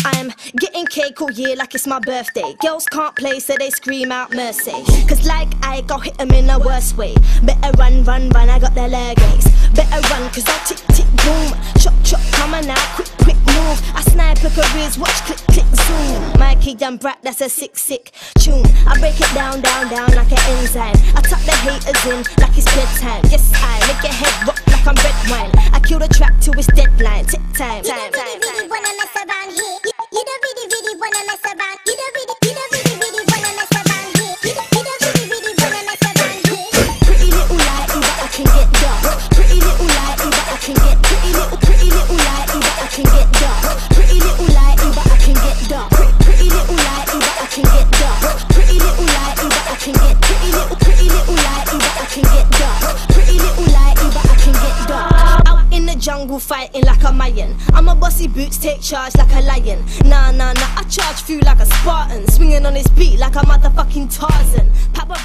I'm getting cake all year like it's my birthday. Girls can't play so they scream out mercy. Cause like I go hit them in a worse way. Better run, run, run, I got their leg aches. Better run cause I'll tick, tick, boom. Chop, chop, coming out, quick, quick move. I snipe a careers, watch, click, click, zoom. Mikey Young Brat, that's a sick, sick tune. I break it down, down, down like an enzyme. I tuck the haters in like it's bedtime. Yes, I make your head rock like I'm red wine. I kill the track till it's deadline. Tick time, time, time, time. Wanna mess around here. You don't really wanna mess around. You don't really wanna mess around here. You don't really wanna mess around here. Pretty little lighty, but I can get dark. Pretty little lighty, but I can get pretty little lighty, but I can get dark. Pretty little lighty, but I can get dark. Pretty little lighty, but I can get dark. Pretty little lighty, but I can get pretty little lighty, but I can get dark. Pretty little lighty, but I can get dark. Out in the jungle fighting like a Mayan. I'm a bossy boots, take charge like a lion. Nah, nah, nah, I charge through like a Spartan. Swinging on his beat like a motherfucking Tarzan. Papa